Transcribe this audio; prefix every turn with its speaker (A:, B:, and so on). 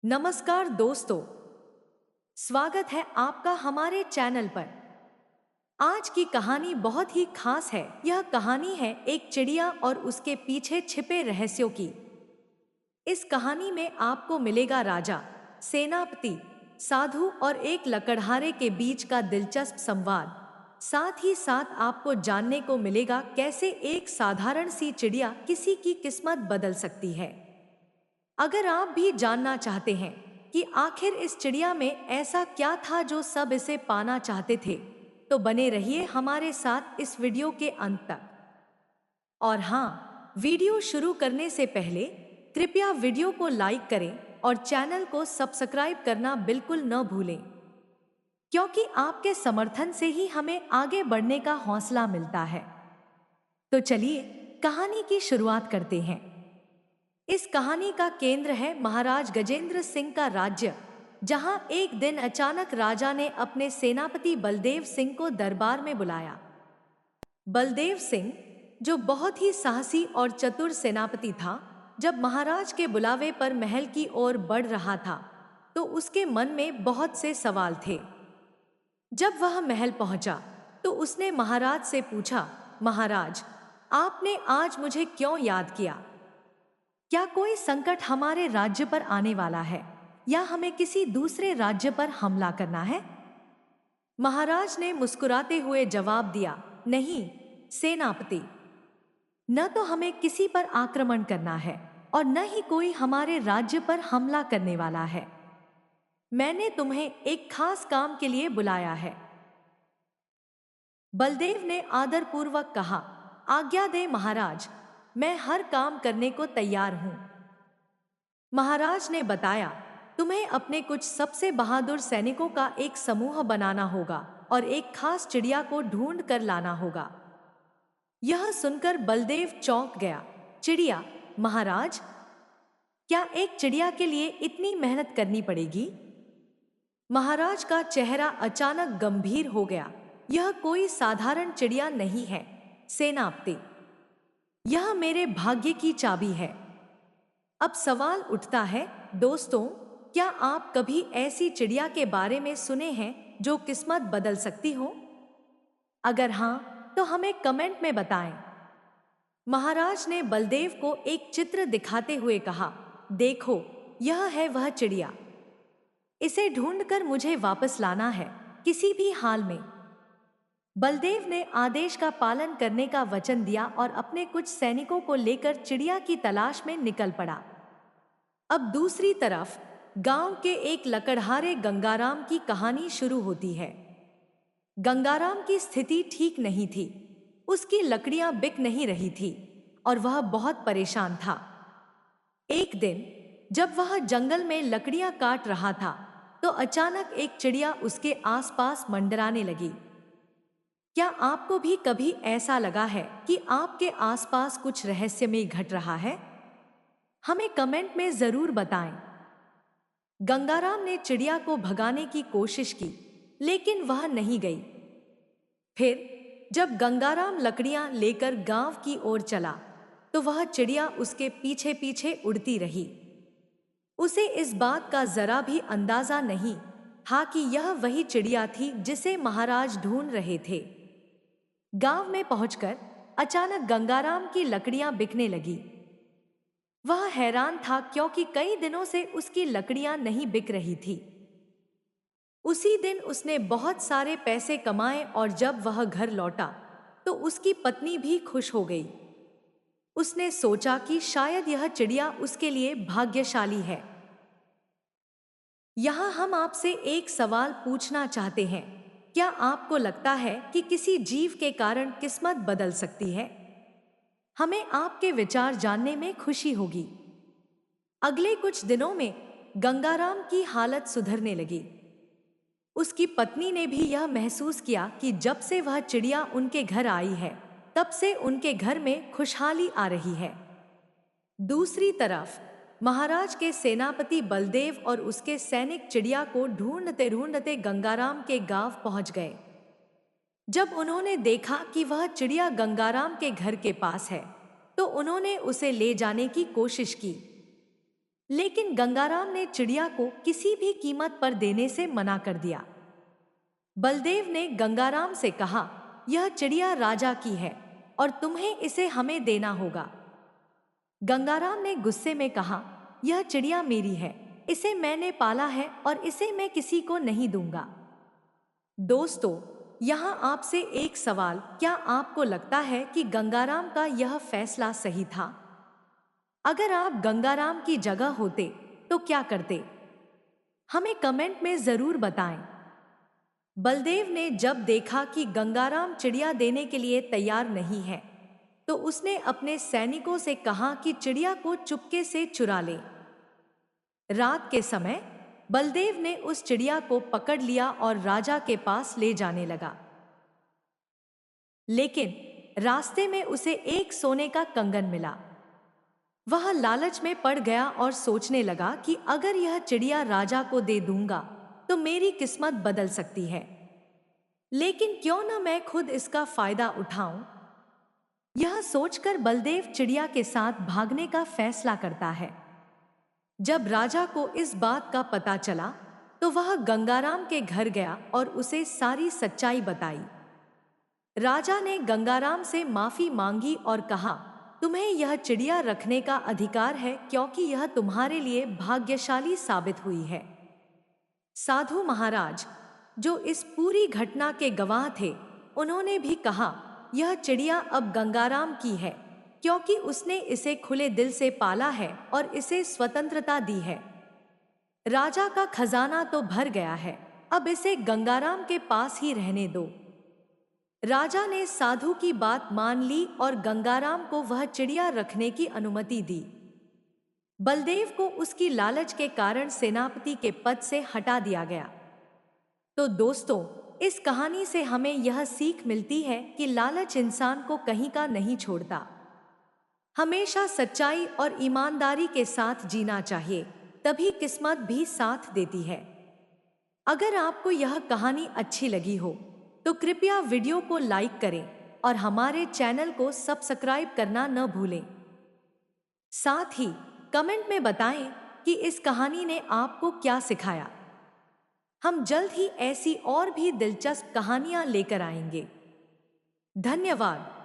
A: नमस्कार दोस्तों, स्वागत है आपका हमारे चैनल पर। आज की कहानी बहुत ही खास है। यह कहानी है एक चिड़िया और उसके पीछे छिपे रहस्यों की। इस कहानी में आपको मिलेगा राजा, सेनापति, साधु और एक लकड़हारे के बीच का दिलचस्प संवाद। साथ ही साथ आपको जानने को मिलेगा कैसे एक साधारण सी चिड़िया किसी की किस्मत बदल सकती है। अगर आप भी जानना चाहते हैं कि आखिर इस चिड़िया में ऐसा क्या था जो सब इसे पाना चाहते थे, तो बने रहिए हमारे साथ इस वीडियो के अंत तक। और हाँ, वीडियो शुरू करने से पहले कृपया वीडियो को लाइक करें और चैनल को सब्सक्राइब करना बिल्कुल न भूलें, क्योंकि आपके समर्थन से ही हमें आगे बढ़ने का हौसला मिलता है। तो चलिए कहानी की शुरुआत करते हैं। इस कहानी का केंद्र है महाराज गजेंद्र सिंह का राज्य, जहां एक दिन अचानक राजा ने अपने सेनापति बलदेव सिंह को दरबार में बुलाया। बलदेव सिंह, जो बहुत ही साहसी और चतुर सेनापति था, जब महाराज के बुलावे पर महल की ओर बढ़ रहा था, तो उसके मन में बहुत से सवाल थे। जब वह महल पहुंचा, तो उसने महाराज से पूछा, महाराज, आपने आज मुझे क्यों याद किया? क्या कोई संकट हमारे राज्य पर आने वाला है या हमें किसी दूसरे राज्य पर हमला करना है? महाराज ने मुस्कुराते हुए जवाब दिया, नहीं सेनापति, न तो हमें किसी पर आक्रमण करना है और न ही कोई हमारे राज्य पर हमला करने वाला है। मैंने तुम्हें एक खास काम के लिए बुलाया है। बलदेव ने आदरपूर्वक कहा, आज्ञा दे महाराज, मैं हर काम करने को तैयार हूं। महाराज ने बताया, तुम्हें अपने कुछ सबसे बहादुर सैनिकों का एक समूह बनाना होगा और एक खास चिड़िया को ढूंढ कर लाना होगा। यह सुनकर बलदेव चौंक गया। चिड़िया? महाराज, क्या एक चिड़िया के लिए इतनी मेहनत करनी पड़ेगी? महाराज का चेहरा अचानक गंभीर हो गया। यह कोई साधारण चिड़िया नहीं है सेनापति, यह मेरे भाग्य की चाबी है। अब सवाल उठता है, दोस्तों, क्या आप कभी ऐसी चिड़िया के बारे में सुने हैं जो किस्मत बदल सकती हो? अगर हाँ, तो हमें कमेंट में बताएं। महाराज ने बलदेव को एक चित्र दिखाते हुए कहा, देखो, यह है वह चिड़िया। इसे ढूंढकर मुझे वापस लाना है, किसी भी हाल में। बलदेव ने आदेश का पालन करने का वचन दिया और अपने कुछ सैनिकों को लेकर चिड़िया की तलाश में निकल पड़ा। अब दूसरी तरफ गांव के एक लकड़हारे गंगाराम की कहानी शुरू होती है। गंगाराम की स्थिति ठीक नहीं थी। उसकी लकड़ियां बिक नहीं रही थी और वह बहुत परेशान था। एक दिन जब वह जंगल में लकड़ियां काट रहा था, तो अचानक एक चिड़िया उसके आसपास मंडराने लगी। क्या आपको भी कभी ऐसा लगा है कि आपके आसपास कुछ रहस्यमय घट रहा है? हमें कमेंट में जरूर बताएं। गंगाराम ने चिड़िया को भगाने की कोशिश की, लेकिन वह नहीं गई। फिर जब गंगाराम लकड़ियां लेकर गांव की ओर चला, तो वह चिड़िया उसके पीछे पीछे उड़ती रही। उसे इस बात का जरा भी अंदाजा नहीं था कि यह वही चिड़िया थी जिसे महाराज ढूंढ रहे थे। गांव में पहुंचकर अचानक गंगाराम की लकड़ियां बिकने लगी। वह हैरान था क्योंकि कई दिनों से उसकी लकड़ियां नहीं बिक रही थी। उसी दिन उसने बहुत सारे पैसे कमाए और जब वह घर लौटा, तो उसकी पत्नी भी खुश हो गई। उसने सोचा कि शायद यह चिड़िया उसके लिए भाग्यशाली है। यहाँ हम आपसे एक सवाल पूछना चाहते हैं, क्या आपको लगता है कि किसी जीव के कारण किस्मत बदल सकती है? हमें आपके विचार जानने में खुशी होगी। अगले कुछ दिनों में गंगाराम की हालत सुधरने लगी। उसकी पत्नी ने भी यह महसूस किया कि जब से वह चिड़िया उनके घर आई है, तब से उनके घर में खुशहाली आ रही है। दूसरी तरफ महाराज के सेनापति बलदेव और उसके सैनिक चिड़िया को ढूंढते ढूंढते गंगाराम के गांव पहुंच गए। जब उन्होंने देखा कि वह चिड़िया गंगाराम के घर के पास है, तो उन्होंने उसे ले जाने की कोशिश की। लेकिन गंगाराम ने चिड़िया को किसी भी कीमत पर देने से मना कर दिया। बलदेव ने गंगाराम से कहा, यह चिड़िया राजा की है और तुम्हें इसे हमें देना होगा। गंगाराम ने गुस्से में कहा, यह चिड़िया मेरी है, इसे मैंने पाला है और इसे मैं किसी को नहीं दूंगा। दोस्तों, यहाँ आपसे एक सवाल, क्या आपको लगता है कि गंगाराम का यह फैसला सही था? अगर आप गंगाराम की जगह होते तो क्या करते? हमें कमेंट में जरूर बताएं। बलदेव ने जब देखा कि गंगाराम चिड़िया देने के लिए तैयार नहीं है, तो उसने अपने सैनिकों से कहा कि चिड़िया को चुपके से चुरा ले। रात के समय बलदेव ने उस चिड़िया को पकड़ लिया और राजा के पास ले जाने लगा। लेकिन रास्ते में उसे एक सोने का कंगन मिला। वह लालच में पड़ गया और सोचने लगा कि अगर यह चिड़िया राजा को दे दूंगा तो मेरी किस्मत बदल सकती है, लेकिन क्यों न मैं खुद इसका फायदा उठाऊं। यह सोचकर बलदेव चिड़िया के साथ भागने का फैसला करता है। जब राजा को इस बात का पता चला तो वह गंगाराम के घर गया और उसे सारी सच्चाई बताई। राजा ने गंगाराम से माफी मांगी और कहा, तुम्हें यह चिड़िया रखने का अधिकार है क्योंकि यह तुम्हारे लिए भाग्यशाली साबित हुई है। साधु महाराज, जो इस पूरी घटना के गवाह थे, उन्होंने भी कहा, यह चिड़िया अब गंगाराम की है क्योंकि उसने इसे खुले दिल से पाला है और इसे स्वतंत्रता दी है। राजा का खजाना तो भर गया है, अब इसे गंगाराम के पास ही रहने दो। राजा ने साधु की बात मान ली और गंगाराम को वह चिड़िया रखने की अनुमति दी। बलदेव को उसकी लालच के कारण सेनापति के पद से हटा दिया गया। तो दोस्तों, इस कहानी से हमें यह सीख मिलती है कि लालच इंसान को कहीं का नहीं छोड़ता। हमेशा सच्चाई और ईमानदारी के साथ जीना चाहिए, तभी किस्मत भी साथ देती है। अगर आपको यह कहानी अच्छी लगी हो तो कृपया वीडियो को लाइक करें और हमारे चैनल को सब्सक्राइब करना न भूलें। साथ ही कमेंट में बताएं कि इस कहानी ने आपको क्या सिखाया। हम जल्द ही ऐसी और भी दिलचस्प कहानियां लेकर आएंगे। धन्यवाद।